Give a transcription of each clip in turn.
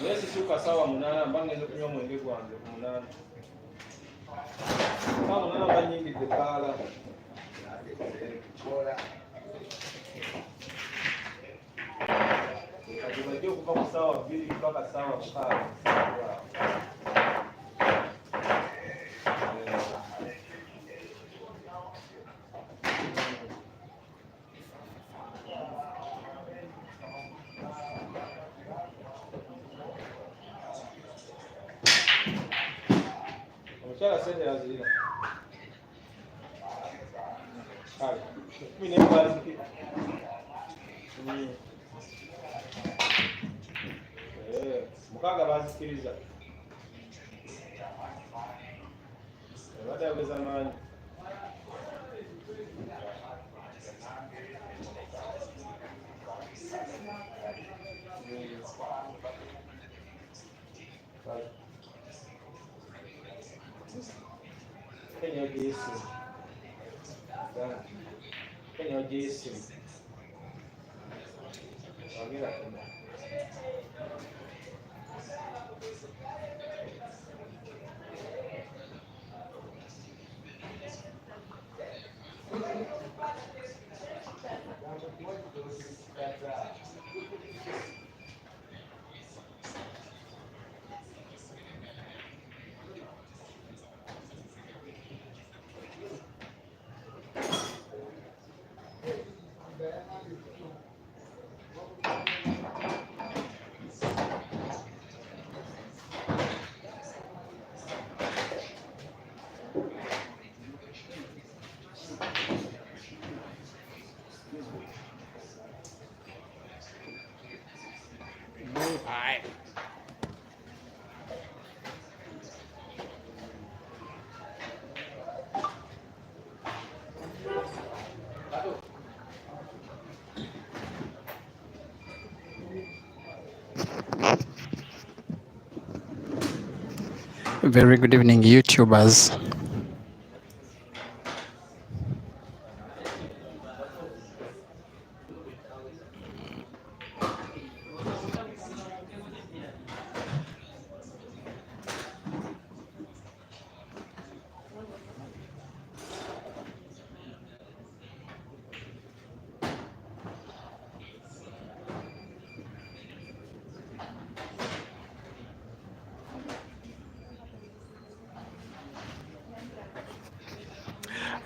Yes, shuka sawa munana mbange zo kunywa mwenge gwange ku munana. Sawa munana banyingi tekala. Kati kuva ku sawa 2 mpaka sawa 5. Chala sende lazima. Hai. Mimi ni basi. Mukaga basikiriza. Baada ya zamani. Kenyo Jesi. Wagira kuna. Very good evening, YouTubers.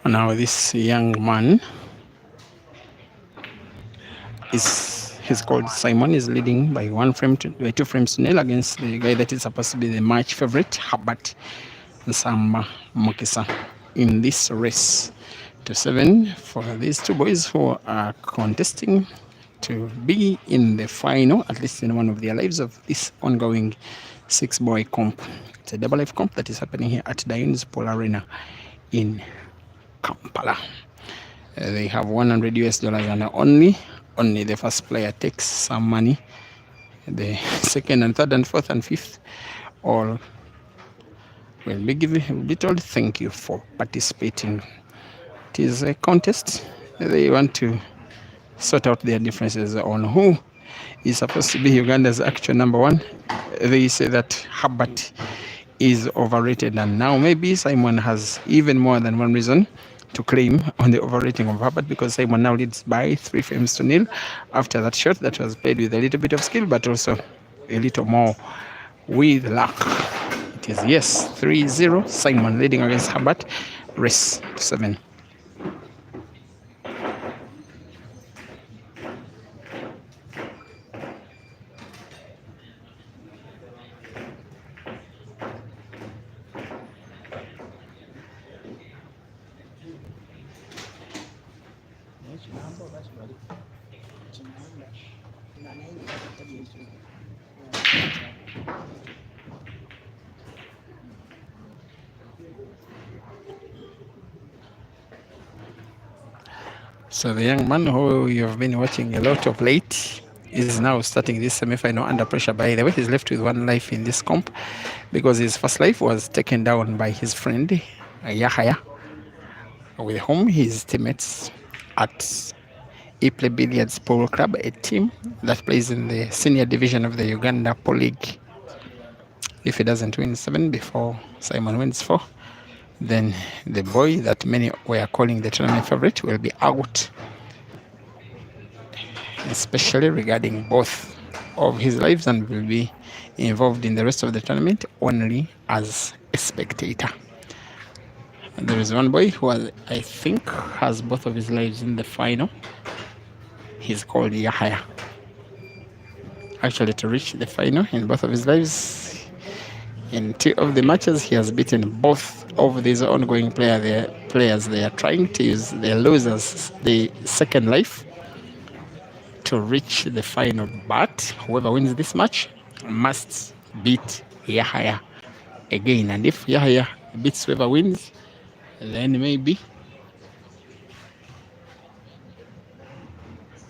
Now this young man he's called Simon, is leading by 2 frames to nil against the guy that is supposed to be the match favorite, Herbert Nsamba Mukisa, in this race to 7 for these two boys who are contesting to be in the final, at least in one of their lives, of this ongoing 6-boy comp. It's a double life comp that is happening here at Dion's Pool Arena in Kampala. They have $100 and are only only the first player takes some money. The second and third and fourth and fifth all will be told thank you for participating. It is a contest. They want to sort out their differences on who is supposed to be Uganda's actual number one. They say that Herbert is overrated, and now maybe Simon has even more than one reason to claim on the overrating of Herbert, because Simon now leads by 3-0 after that shot that was played with a little bit of skill, but also a little more with luck. It is, yes, 3-0, Simon leading against Herbert, race to 7. So the young man who you've been watching a lot of late is now starting this semi-final under pressure. By the way, he's left with one life in this comp because his first life was taken down by his friend Yahaya, with whom his teammates at Iple Billiards Polo Club, a team that plays in the senior division of the Uganda Pro League. If he doesn't win 7 before Simon wins 4, then the boy that many were calling the tournament favorite will be out, especially regarding both of his lives, and will be involved in the rest of the tournament only as a spectator. And there is one boy who I think has both of his lives in the final. He's called Yahaya. Actually, to reach the final in both of his lives, in 2 of the matches, he has beaten both of these ongoing players. They are trying to use the losers, the second life, to reach the final. But whoever wins this match must beat Yahaya again. And if Yahaya beats whoever wins, then maybe.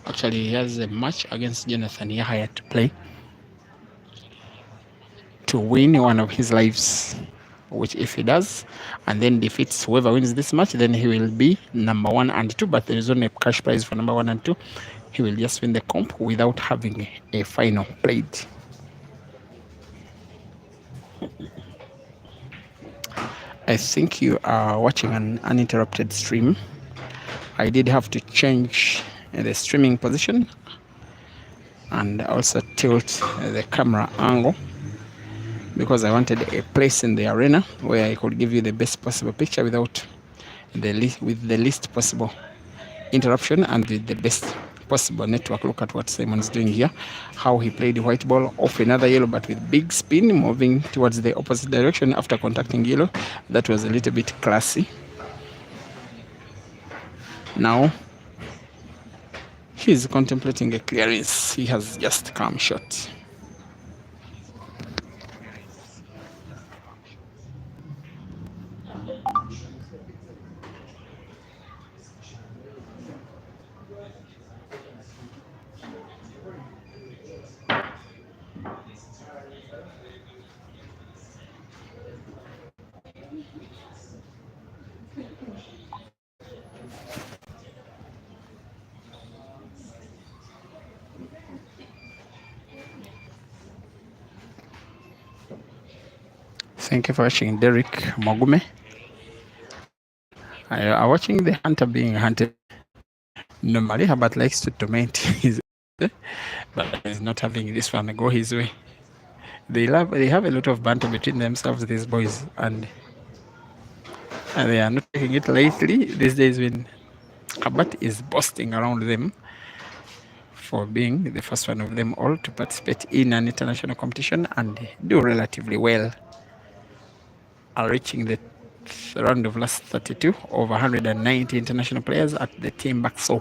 Actually, he has a match against Jonathan Yahaya to play to win one of his lives, which if he does and then defeats whoever wins this match, then he will be number 1 and 2, but there is only a cash prize for number 1 and 2. He will just win the comp without having a final played. I think you are watching an uninterrupted stream. I did have to change the streaming position and also tilt the camera angle because I wanted a place in the arena where I could give you the best possible picture with the least possible interruption and with the best possible network. Look at what Simon's doing here, how he played the white ball off another yellow, but with big spin, moving towards the opposite direction after contacting yellow. That was a little bit classy. Now he's contemplating a clearance. He has just come short. Thank you for watching, Derek Mogume. I'm watching the hunter being hunted. Normally, Herbert likes to torment his, but he's not having this one go his way. They have a lot of banter between themselves, these boys, and they are not taking it lightly these days when Herbert is boasting around them for being the first one of them all to participate in an international competition and do relatively well, reaching the round of last 32 over 190 international players at the Timbuktu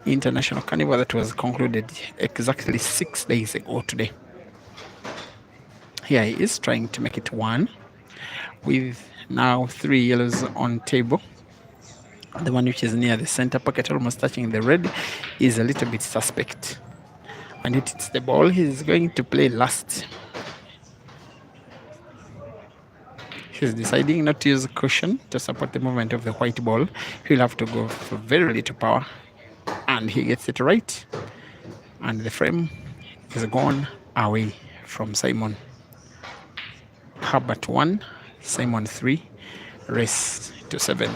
International Carnival that was concluded exactly 6 days ago today. Here he is trying to make it 1 with now 3 yellows on table The one which is near the center pocket, almost touching the red, is a little bit suspect. And it hits the ball. He's going to play last. He's deciding not to use cushion to support the movement of the white ball. He'll have to go for very little power. And he gets it right. And the frame is gone away from Simon. Herbert 1, Simon 3, race to 7.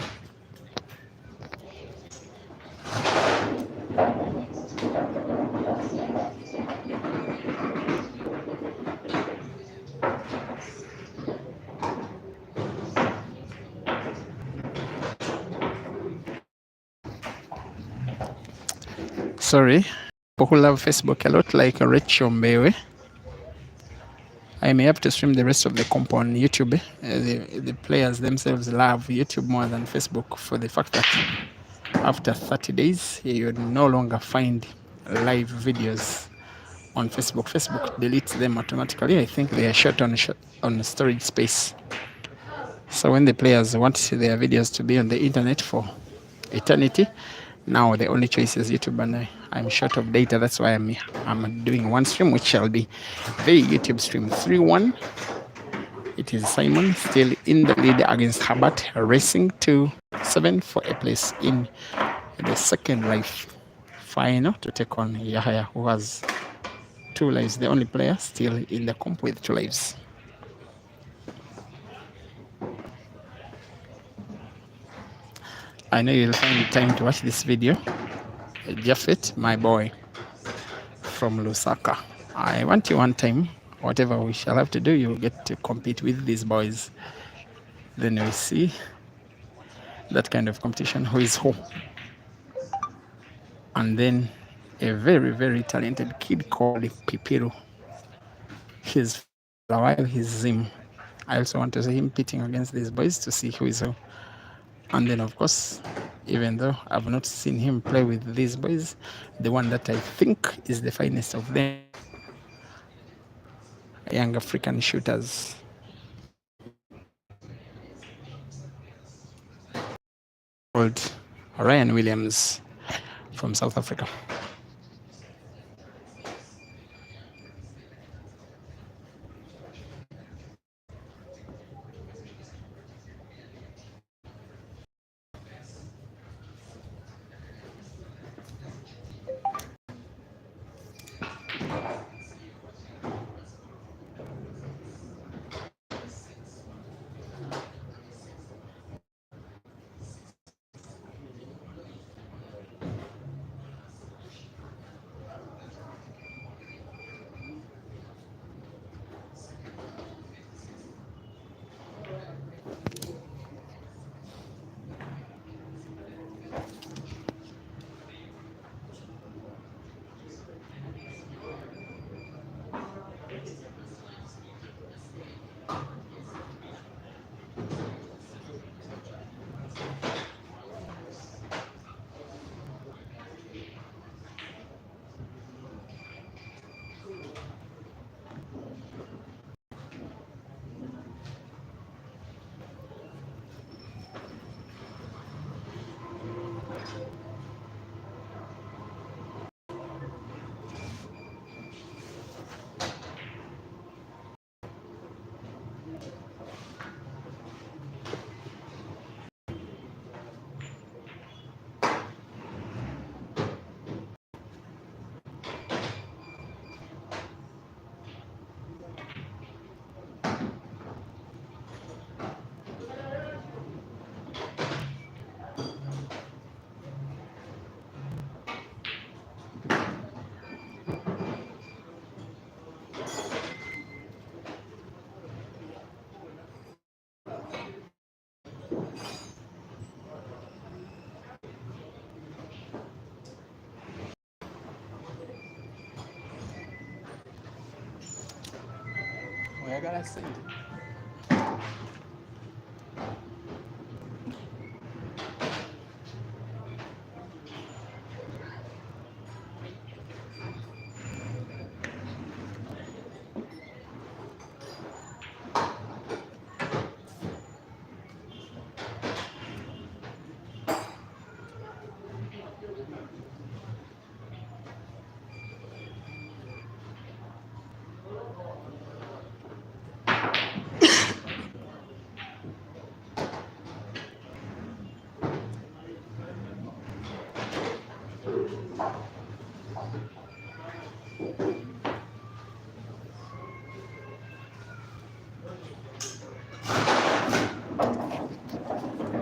Sorry, people who love Facebook a lot, like Rachel Mbewe. I may have to stream the rest of the comp on YouTube. The players themselves love YouTube more than Facebook for the fact that after 30 days, you no longer find live videos on Facebook. Facebook deletes them automatically. I think they are short on storage space. So when the players want their videos to be on the internet for eternity, now the only choice is YouTube, and I'm short of data. That's why I'm doing one stream, which shall be the YouTube stream 3-1. It is Simon still in the lead against Herbert, racing to 7 for a place in the second life final to take on Yahya, who has 2 lives, the only player still in the comp with 2 lives. I know you'll find time to watch this video. Japheth, my boy from Lusaka. I want you one time, whatever we shall have to do, you get to compete with these boys. Then we see that kind of competition, who is who. And then a very, very talented kid called Pipiru. He's a while, he's him. I also want to see him pitting against these boys to see who is who. And then, of course, even though I've not seen him play with these boys, the one that I think is the finest of them, young African shooters, called Ryan Williams from South Africa.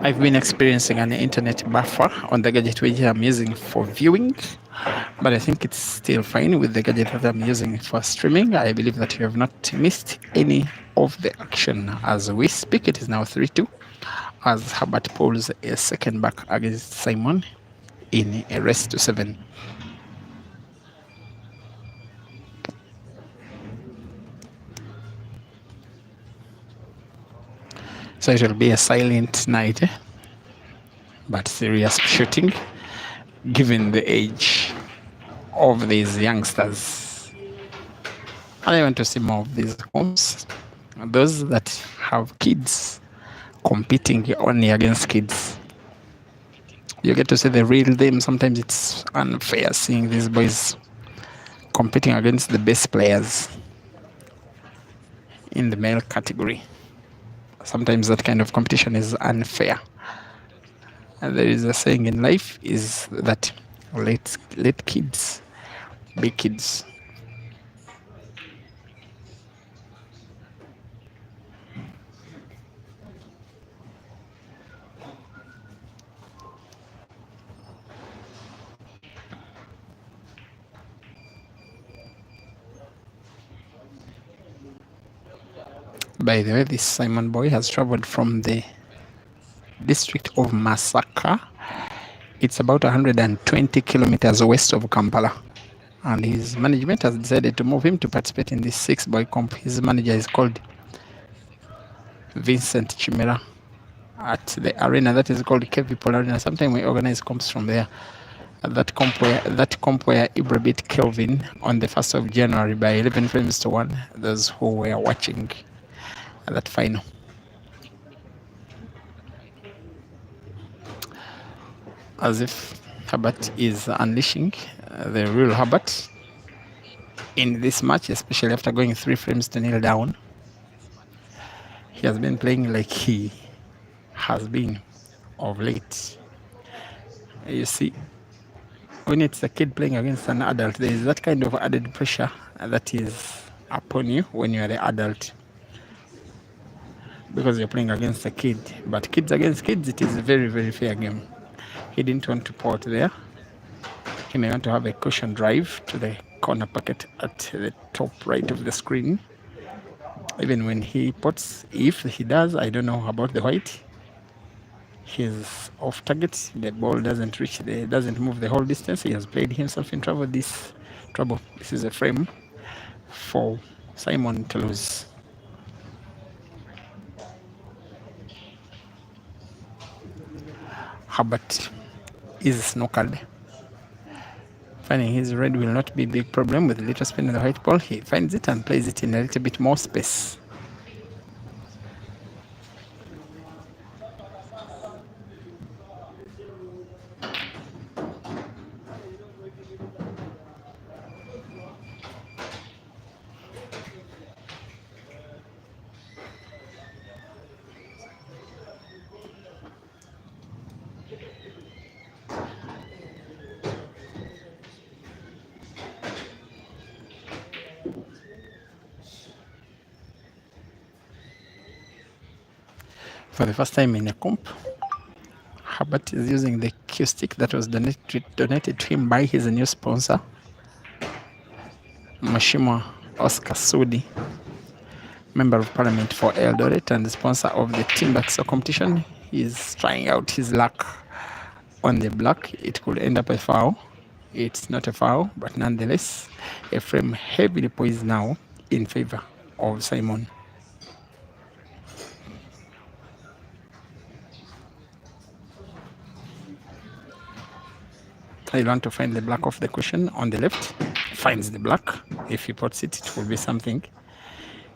I've been experiencing an internet buffer on the gadget which I'm using for viewing, but I think it's still fine with the gadget that I'm using for streaming. I believe that you have not missed any of the action as we speak. It is now 3-2 as Herbert pulls a second back against Simon in a race to 7. So it will be a silent night, but serious shooting given the age of these youngsters. And I want to see more of these homes, those that have kids competing only against kids. You get to see the real them. Sometimes it's unfair seeing these boys competing against the best players in the male category. Sometimes that kind of competition is unfair. And there is a saying in life is that let kids be kids. By the way, this Simon boy has traveled from the district of Masaka. It's about 120 kilometers west of Kampala. And his management has decided to move him to participate in this 6-boy comp. His manager is called Vincent Chimera at the arena that is called KV Arena. Sometimes we organize comps from there. That comp where Ibra beat Kelvin on the 1st of January by 11 frames to 1. Those who were watching that final. As if Herbert is unleashing the real Herbert in this match, especially after going 3 frames to 0 down. He has been playing like he has been of late. You see, when it's a kid playing against an adult, there is that kind of added pressure that is upon you when you are the adult, because you're playing against a kid. But kids against kids, it is a very, very fair game. He didn't want to port there. He may want to have a caution drive to the corner pocket at the top right of the screen. Even when he puts, if he does, I don't know about the white. He's off target. The ball doesn't move the whole distance. He has played himself in trouble. This is a frame for Simon to lose. Herbert is snookered. Finding his red will not be a big problem with a little spin on the white ball. He finds it and plays it in a little bit more space. For the first time in a comp, Herbert is using the cue stick that was donated to him by his new sponsor, Mheshimiwa Oscar Sudi, Member of Parliament for Eldoret and the sponsor of the Timbaxo competition. He is trying out his luck on the black. It could end up a foul. It's not a foul, but nonetheless, a frame heavily poised now in favor of Simon. I want to find the black of the cushion on the left. Finds the black. If he puts it, it will be something.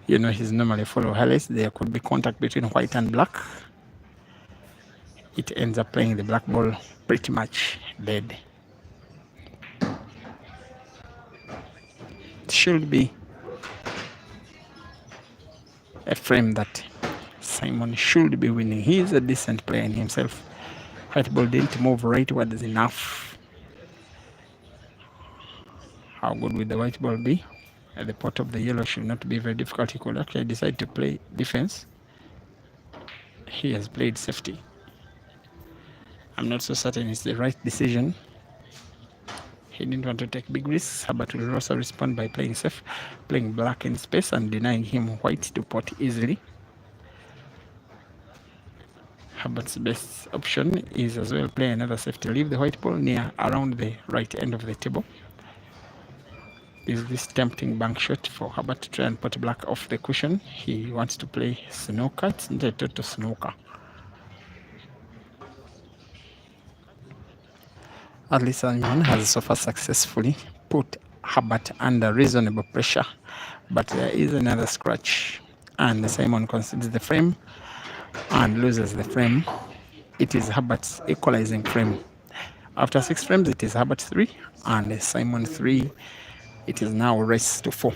You know, he's normally full of highlights. There could be contact between white and black. It ends up playing the black ball pretty much dead. It should be a frame that Simon should be winning. He is a decent player in himself. White ball didn't move rightwards enough. How good would the white ball be? At the pot of the yellow should not be very difficult. He could actually decide to play defense. He has played safety. I'm not so certain it's the right decision. He didn't want to take big risks. Herbert will also respond by playing safe, playing black in space and denying him white to pot easily. Herbert's best option is as well play another safe to leave the white ball near around the right end of the table. Is this tempting bank shot for Herbert to try and put black off the cushion? He wants to play snooker. It's not a total snooker. Ali Simon has so far successfully put Herbert under reasonable pressure, but there is another scratch, and Simon concedes the frame and loses the frame. It is Herbert's equalizing frame. After 6 frames, it is Herbert 3 and Simon 3. It is now race to 4.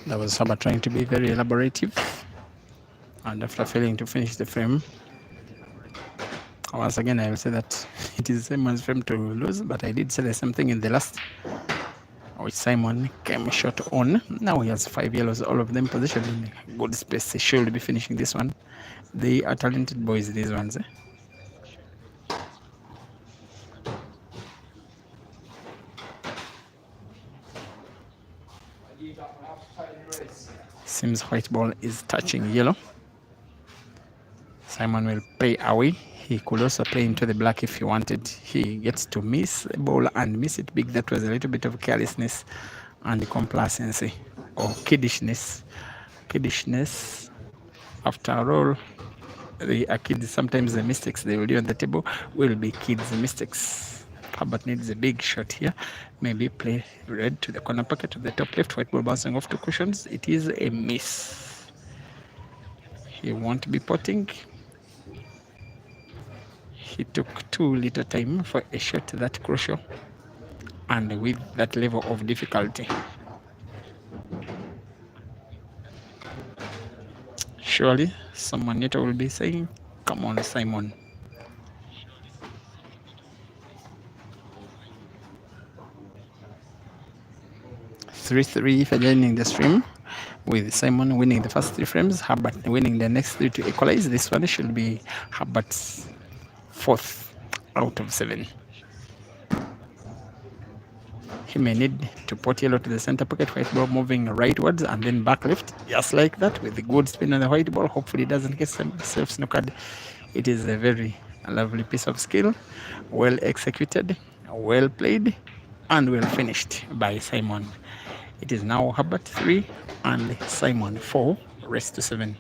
That was Herbert trying to be very elaborative, and after failing to finish the frame, once again I will say that it is Simon's frame to lose, but I did say the same thing in the last, which Simon came short on. Now he has 5 yellows, all of them positioned in good space. He should be finishing this one. They are talented boys, these ones. Seems white ball is touching yellow. Simon will play away. He could also play into the black if he wanted. He gets to miss the ball and miss it big. That was a little bit of carelessness and complacency or kiddishness. Kiddishness. After all, they are kids. Sometimes the mistakes they will do on the table will be kids' mistakes. Herbert needs a big shot here. Maybe play red to the corner pocket to the top left. White ball bouncing off to cushions. It is a miss. He won't be potting. He took too little time for a shot that crucial and with that level of difficulty. Surely someone later will be saying, come on, Simon. Three for joining the stream, with Simon winning the first 3 frames, Herbert winning the next 3 to equalize. This one should be Herbert's 4th out of 7. He may need to pot yellow to the center pocket, white ball moving rightwards and then back left, just like that, with the good spin on the white ball. Hopefully it doesn't get himself snookered. It is a very lovely piece of skill, well executed, well played, and well finished by Simon. It is now Herbert 3 and Simon 4, rest to 7.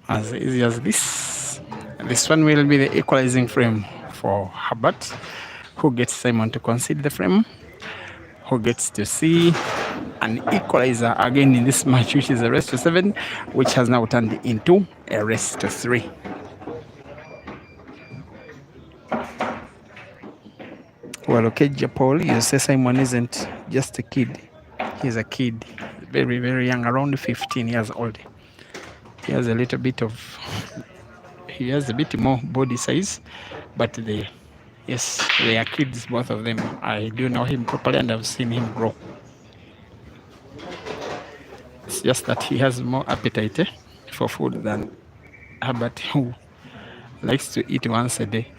As easy as this. This one will be the equalizing frame for Herbert, who gets Simon to concede the frame, who gets to see an equalizer again in this match, which is a race to 7, which has now turned into a race to 3. Well, okay, Paul, you say Simon isn't just a kid. He's a kid, very, very young, around 15 years old. He has a little bit of, he has a bit more body size, but yes, they are kids, both of them. I do know him properly and I've seen him grow. It's just that he has more appetite for food than Herbert, who likes to eat once a day.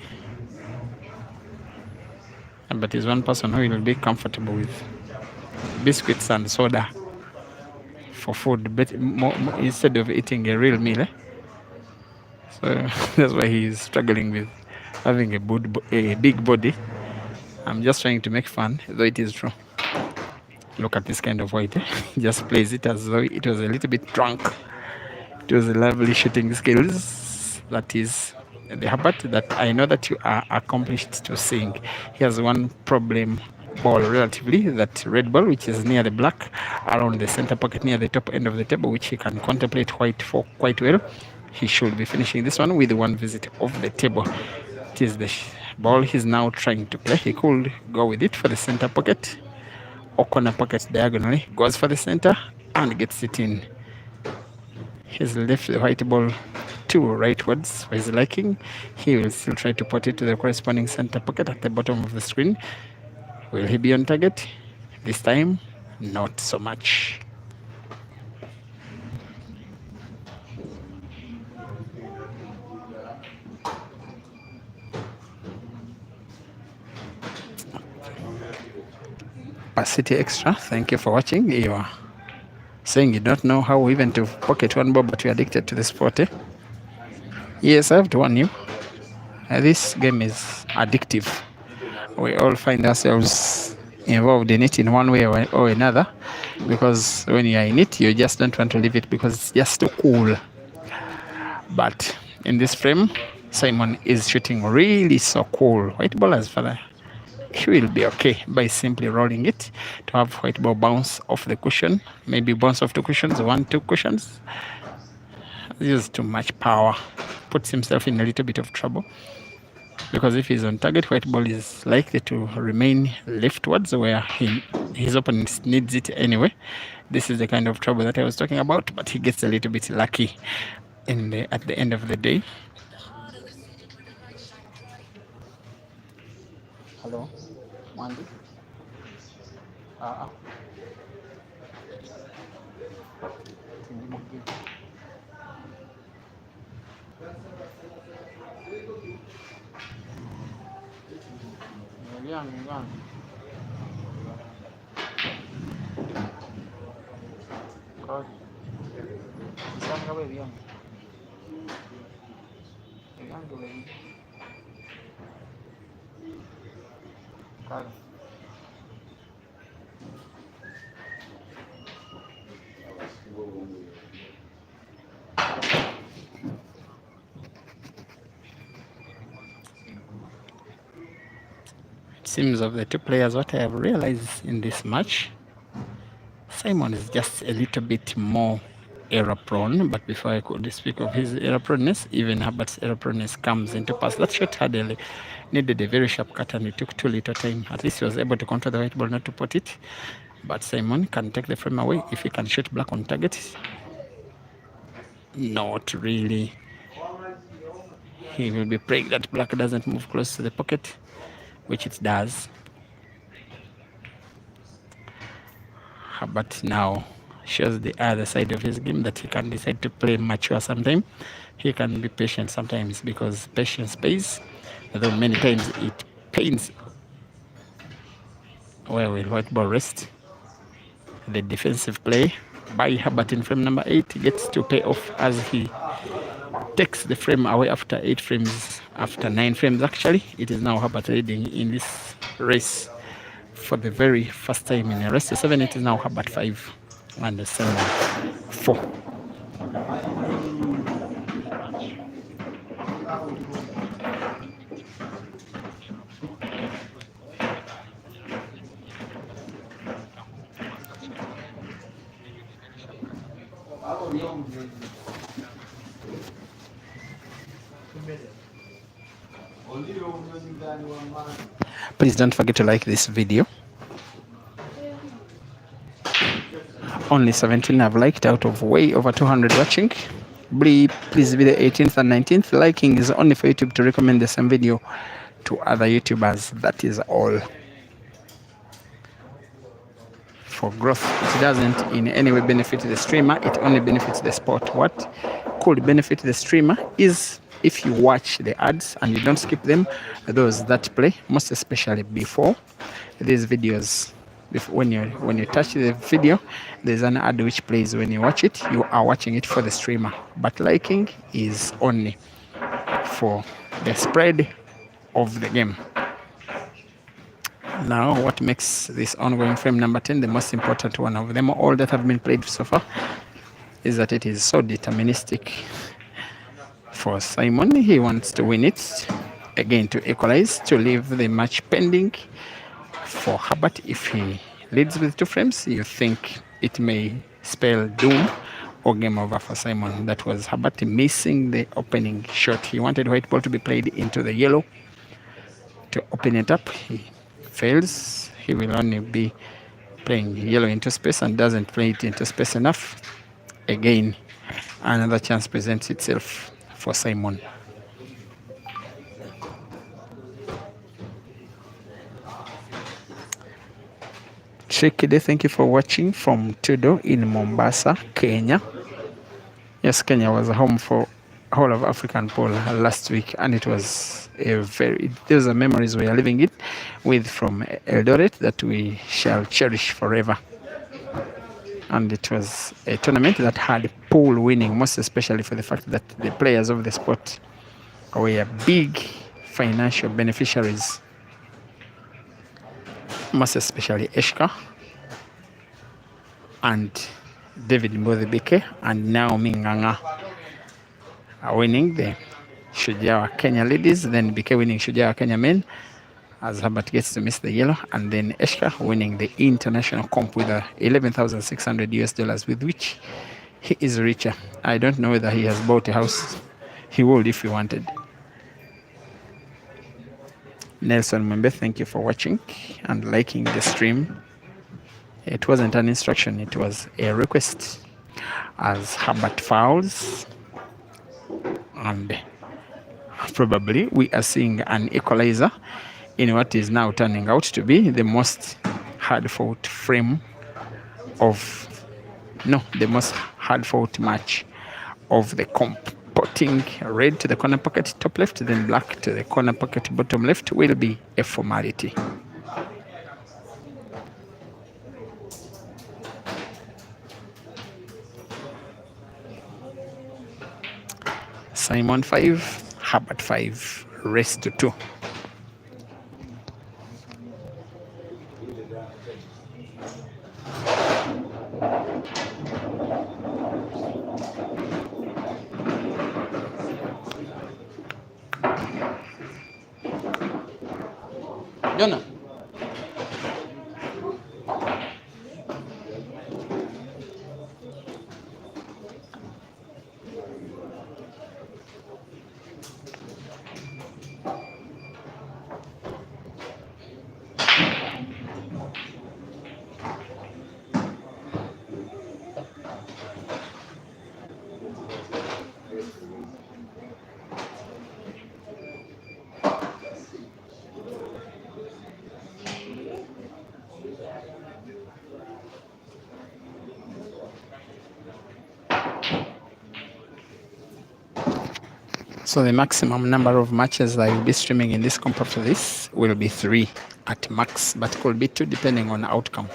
But he's one person who will be comfortable with biscuits and soda for food, but instead of eating a real meal. So that's why he's struggling with having a big body. I'm just trying to make fun, though it is true. Look at this kind of weight. He just plays it as though it was a little bit drunk. It was a lovely shooting skills. That is the Herbert that I know that you are accomplished to seeing. He has one problem ball relatively, that red ball, which is near the black, around the center pocket near the top end of the table, which he can contemplate white for quite well. He should be finishing this one with one visit of the table. It is the ball he's now trying to play. He could go with it for the center pocket or corner pocket diagonally, goes for the center and gets it in. He's left the white ball two rightwards for his liking. He will still try to put it to the corresponding center pocket at the bottom of the screen. Will he be on target? This time, not so much. City Extra, thank you for watching. You are saying you don't know how even to pocket one ball, but you're addicted to the sport. Yes, I have to warn you. This game is addictive. We all find ourselves involved in it in one way or another, because when you are in it, you just don't want to leave it because it's just too cool. But in this frame, Simon is shooting really so cool. White ball as father. He will be okay by simply rolling it to have white ball bounce off the cushion, maybe bounce off the cushions, 1-2 cushions. This is too much power. Puts himself in a little bit of trouble, because if he's on target, white ball is likely to remain leftwards where his opponent needs it anyway. This is the kind of trouble that I was talking about, but he gets a little bit lucky at the end of the day. Hello, Mandy. It seems of the two players, what I have realized in this match, Simon is just a little bit more error prone, but before I could speak of his error proneness, even Herbert's error proneness comes into pass. That shot needed a very sharp cut and it took too little time. At least he was able to counter the white ball, not to put it. But Simon can take the frame away if he can shoot black on target. Not really. He will be praying that black doesn't move close to the pocket, which it does. But now shows the other side of his game, that he can decide to play mature sometimes. He can be patient sometimes, because patience pays, although many times it pains. Where will white ball rest? The defensive play by Herbert in frame number 8 gets to pay off, as he takes the frame away after 8 frames, after 9 frames actually. It is now Herbert leading in this race for the very first time in a race. 7, it is now Herbert 5 and 7 4. Please don't forget to like this video. Only 17 have liked out of way over 200 watching. Please be the 18th and 19th. Liking is only for YouTube to recommend the same video to other YouTubers. That is all. For growth, it doesn't in any way benefit the streamer, it only benefits the sport. What could benefit the streamer is if you watch the ads and you don't skip them, those that play, most especially before these videos. When you touch the video, there's an ad which plays. When you watch it, you are watching it for the streamer, but liking is only for the spread of the game. Now, what makes this ongoing frame number 10 the most important one of them all that have been played so far is that it is so deterministic. For Simon, he wants to win it again to equalize, to leave the match pending. For Herbert, if he leads with 2 frames, you think it may spell doom or game over for Simon. That was Herbert missing the opening shot. He wanted white ball to be played into the yellow to open it up. He fails. He will only be playing yellow into space and doesn't play it into space enough. Again, another chance presents itself for Simon. Shekide, thank you for watching from Tudo in Mombasa, Kenya. Yes, Kenya was home for whole of African Pole last week, and it was those are memories we are living it with from Eldoret that we shall cherish forever. And it was a tournament that had pool winning, most especially for the fact that the players of the sport were big financial beneficiaries, most especially Eshka and David Mbodhibike and Naomi Nganga are winning the Shujaa Kenya ladies, then Bike winning Shujaa Kenya men, as Herbert gets to miss the yellow, and then Eshka winning the international comp with $11,600 with which he is richer. I don't know whether he has bought a house. He would if he wanted. Nelson Mwembe, thank you for watching and liking the stream. It wasn't an instruction, it was a request, as Herbert fouls, and probably we are seeing an equalizer in what is now turning out to be the most hard-fought match of the comp. Putting red to the corner pocket top left, then black to the corner pocket bottom left will be a formality. Simon 5, Herbert 5, race to 2. Jonah. So the maximum number of matches I will be streaming in this comp after this will be 3 at max, but could be 2 depending on outcome.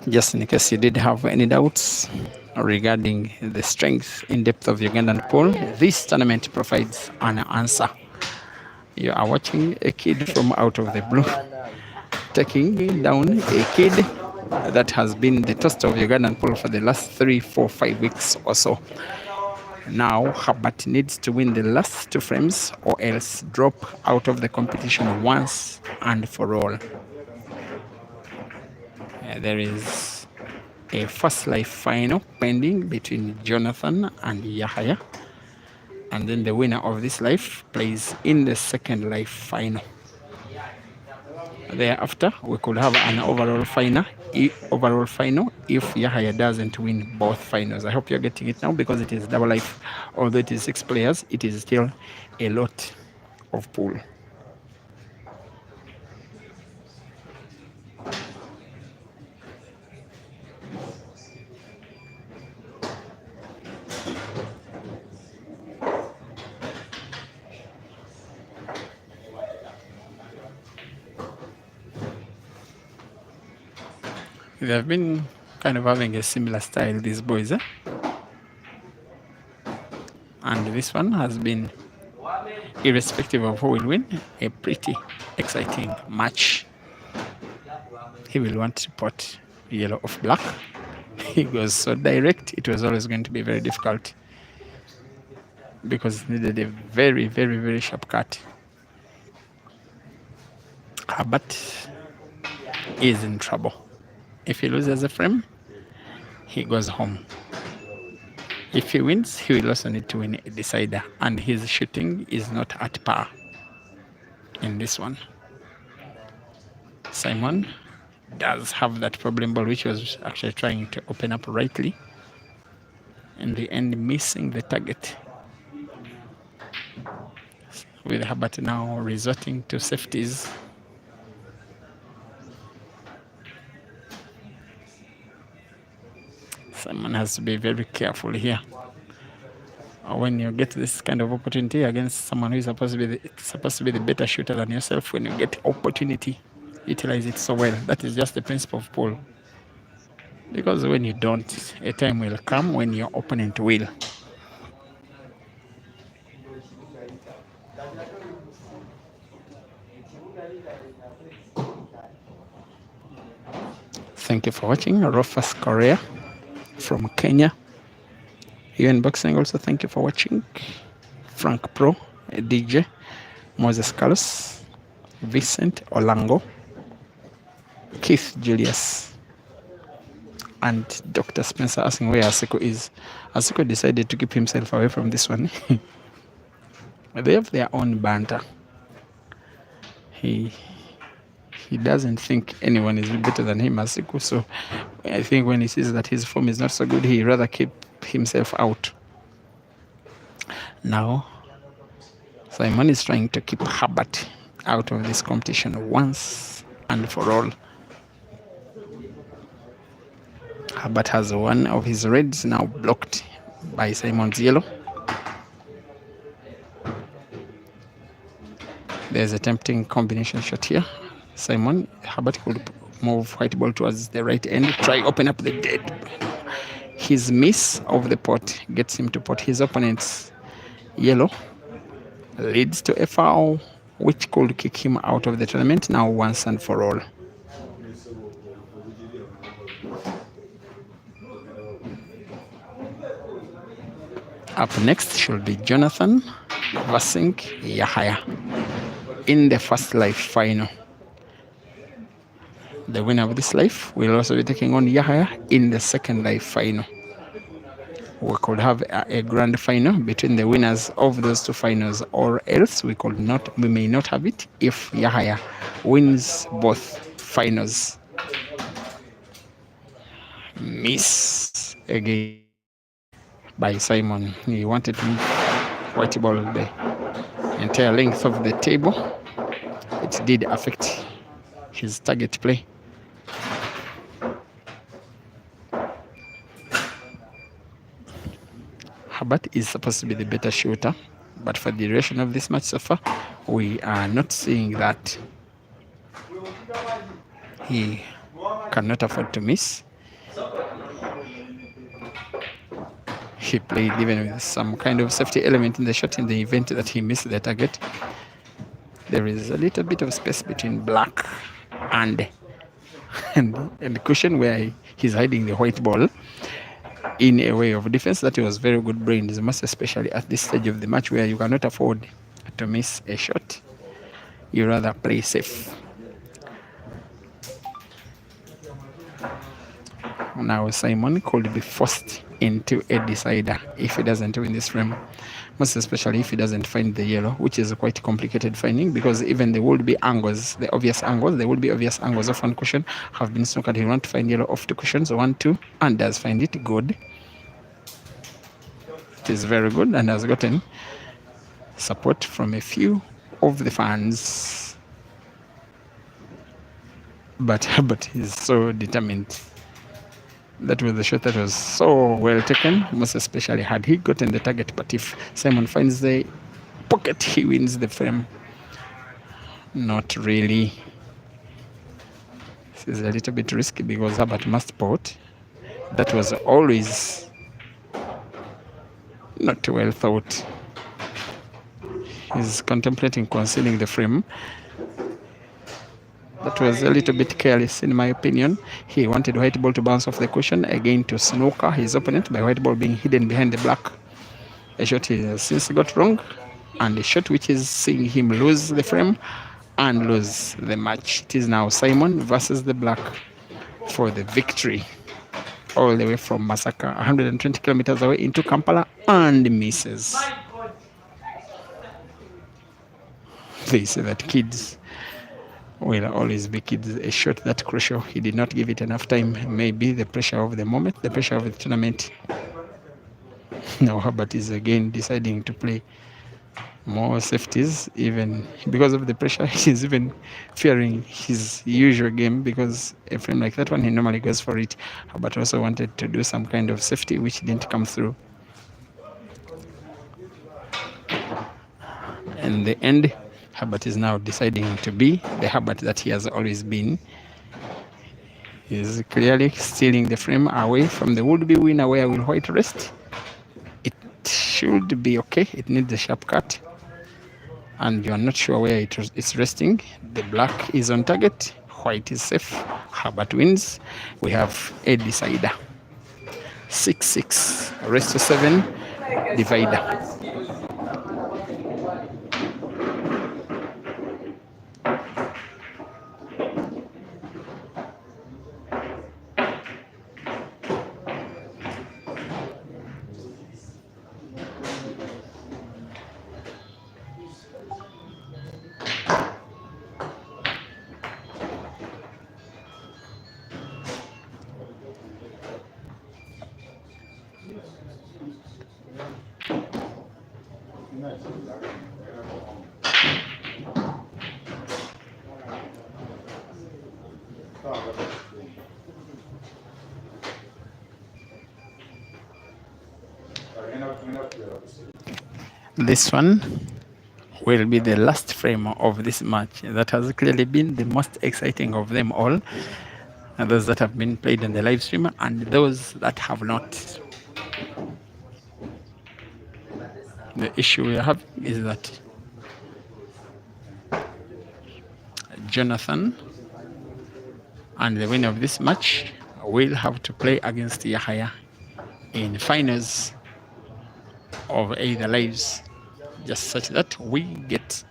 Just in case you did have any doubts regarding the strength in depth of Ugandan pool, this tournament provides an answer. You are watching a kid from out of the blue taking down a kid that has been the toast of Ugandan pool for the last 3, 4, 5 weeks or so. Now Herbert needs to win the last 2 frames or else drop out of the competition once and for all. There is a first life final pending between Jonathan and Yahya, and then the winner of this life plays in the second life final. Thereafter, we could have an overall final if Yahya doesn't win both finals. I hope you're getting it now, because it is double life. Although it is 6 players, it is still a lot of pool. They have been kind of having a similar style, these boys, eh? And this one has been, irrespective of who will win, a pretty exciting match. He will want to put yellow off black. He goes so direct, it was always going to be very difficult, because it needed a very, very, very sharp cut. Herbert is in trouble. If he loses a frame, he goes home. If he wins, he will also need to win a decider, and his shooting is not at par in this one. Simon does have that problem ball, which was actually trying to open up rightly. In the end, missing the target. With Herbert now resorting to safeties. Someone has to be very careful here. When you get this kind of opportunity against someone who is supposed to be the better shooter than yourself, when you get opportunity, utilize it so well. That is just the principle of pool. Because when you don't, a time will come when your opponent will. Thank you for watching. Rufus Korea from Kenya. UN Boxing also, thank you for watching. Frank Pro, DJ, Moses Carlos, Vincent Olango, Keith Julius, and Dr. Spencer asking where Asiko is. Asiko decided to keep himself away from this one. They have their own banter. He doesn't think anyone is better than him, Asiko. So I think when he sees that his form is not so good, he rather keep himself out. Now, Simon is trying to keep Herbert out of this competition once and for all. Herbert has one of his reds now blocked by Simon's yellow. There's a tempting combination shot here. Herbert could move white ball towards the right end, try open up the dead. His miss of the pot gets him to pot his opponent's yellow, leads to a foul, which could kick him out of the tournament now once and for all. Up next should be Jonathan versus Yahaya in the first live final. The winner of this live will also be taking on Yahaya in the second live final. We could have a grand final between the winners of those two finals, or else we may not have it if Yahaya wins both finals. Miss again by Simon. He wanted to move white ball the entire length of the table. It did affect his target play. Herbert is supposed to be the better shooter, but for the duration of this match so far, we are not seeing that. He cannot afford to miss. He played even with some kind of safety element in the shot in the event that he missed the target. There is a little bit of space between black and the cushion where he's hiding the white ball in a way of defense. That was very good brains, most especially at this stage of the match where you cannot afford to miss a shot. You rather play safe. Now Simon could be forced into a decider if he doesn't win this frame, most especially if he doesn't find the yellow, which is quite complicated finding, because even there would be angles, there would be obvious angles of one cushion have been snookered. He wants to find yellow off two cushions, 1, 2, and does find it. Good. It is very good and has gotten support from a few of the fans. But Herbert is so determined. That was the shot that was so well taken, most especially had he gotten the target. But if Simon finds the pocket, he wins the frame. Not really. This is a little bit risky because Herbert must pot. That was always not well thought. He's contemplating concealing the frame. That was a little bit careless, in my opinion. He wanted white ball to bounce off the cushion, again to snooker his opponent by white ball being hidden behind the black. A shot he has since got wrong, and a shot which is seeing him lose the frame and lose the match. It is now Simon versus the black for the victory. All the way from Masaka, 120 kilometers away into Kampala, and misses. They say that kids will always be kids. A shot that crucial, he did not give it enough time. Maybe the pressure of the moment, the pressure of the tournament. Now Herbert is again deciding to play more safeties, even because of the pressure. He's even fearing his usual game, because a frame like that one, he normally goes for it. Herbert also wanted to do some kind of safety, which didn't come through. In the end, Herbert is now deciding to be the Herbert that he has always been. He's clearly stealing the frame away from the would-be winner. Where will white rest? It should be okay. It needs a sharp cut, and you are not sure where it's resting. The black is on target. White is safe. Herbert wins. We have a decider. 6-6. Rest to 7. Divider. This one will be the last frame of this match. That has clearly been the most exciting of them all. And those that have been played on the live stream and those that have not. The issue we have is that Jonathan and the winner of this match will have to play against Yahya in finals of either lives, just such that we get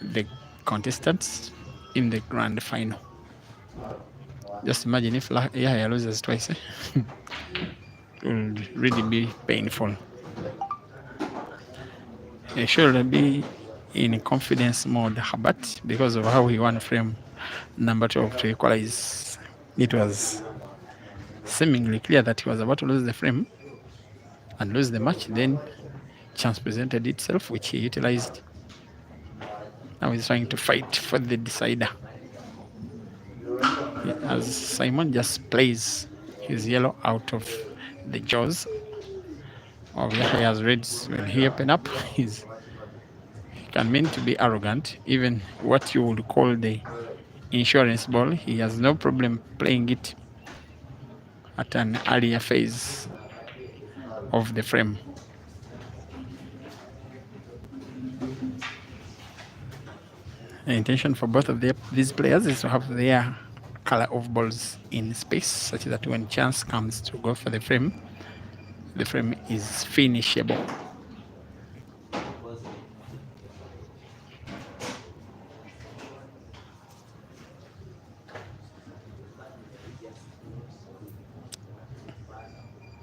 the contestants in the grand final. Just imagine if Yahya loses twice. It will really be painful. He should be in confidence mode, Herbert, because of how he won frame number 12 to equalize. It was seemingly clear that he was about to lose the frame and lose the match. Then chance presented itself, which he utilized. Now he's trying to fight for the decider. As Simon just plays his yellow out of the jaws of Yahya's reds. When he open up, he can mean to be arrogant. Even what you would call the insurance ball, he has no problem playing it at an earlier phase of the frame. The intention for both of these players is to have their color of balls in space, such that when chance comes to go for the frame is finishable.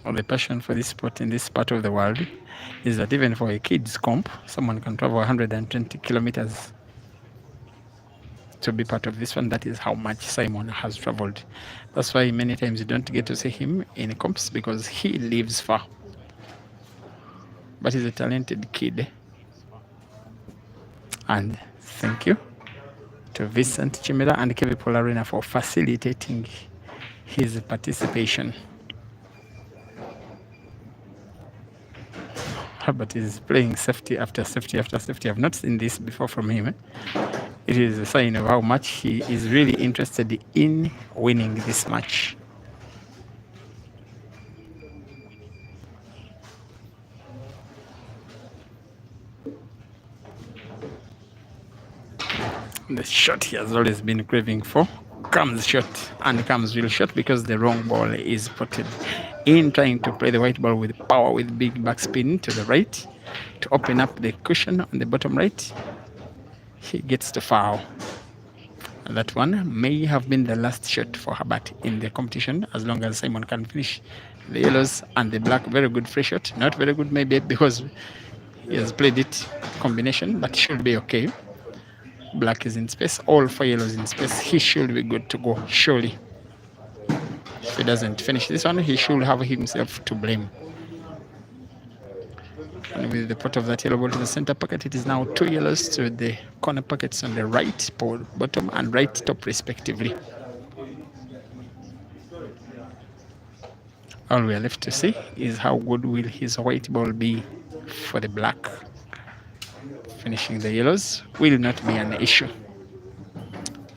Well, the passion for this sport in this part of the world is that even for a kids comp, someone can travel 120 kilometers to be part of this one. That is how much Simon has traveled. That's why many times you don't get to see him in comps, because he lives far. But he's a talented kid. And thank you to Vincent Chimera and Kevin Polarina for facilitating his participation. Herbert is playing safety after safety after safety. I've not seen this before from him. It is a sign of how much he is really interested in winning this match. The shot he has always been craving for comes short, and comes real short because the wrong ball is potted in, trying to play the white ball with power, with big backspin to the right to open up the cushion on the bottom right. He gets to foul. And that one may have been the last shot for Herbert in the competition, as long as Simon can finish the yellows and the black. Very good free shot. Not very good maybe because he has played it combination, but should be okay. Black is in space, all 4 yellows in space. He should be good to go, surely. If he doesn't finish this one, he should have himself to blame. And with the pot of that yellow ball to the center pocket, it is now 2 yellows to the corner pockets on the right bottom and right top respectively. All we are left to see is how good will his white ball be for the black. Finishing the yellows will not be an issue.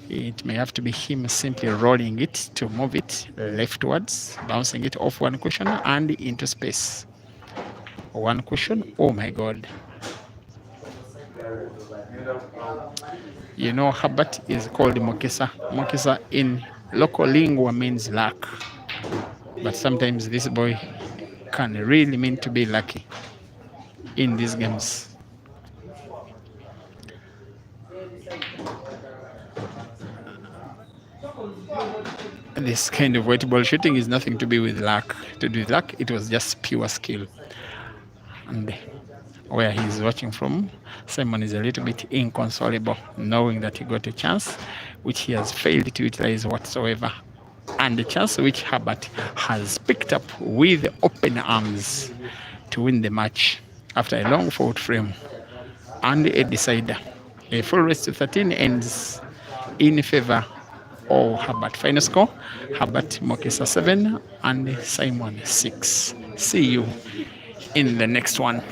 It may have to be him simply rolling it to move it leftwards, bouncing it off one cushion and into space. One cushion, oh my God. You know, Herbert is called Mokesa. Mokesa in local lingua means luck. But sometimes this boy can really mean to be lucky in these games. This kind of white ball shooting is nothing to do with luck. To do with luck, it was just pure skill. And where he's watching from, Simon is a little bit inconsolable, knowing that he got a chance which he has failed to utilize whatsoever, and the chance which Herbert has picked up with open arms to win the match. after a long fought frame and a decider. A full race to 13 ends in favor of Herbert. Final score, Herbert Mokisa 7 and Simon 6. See you in the next one.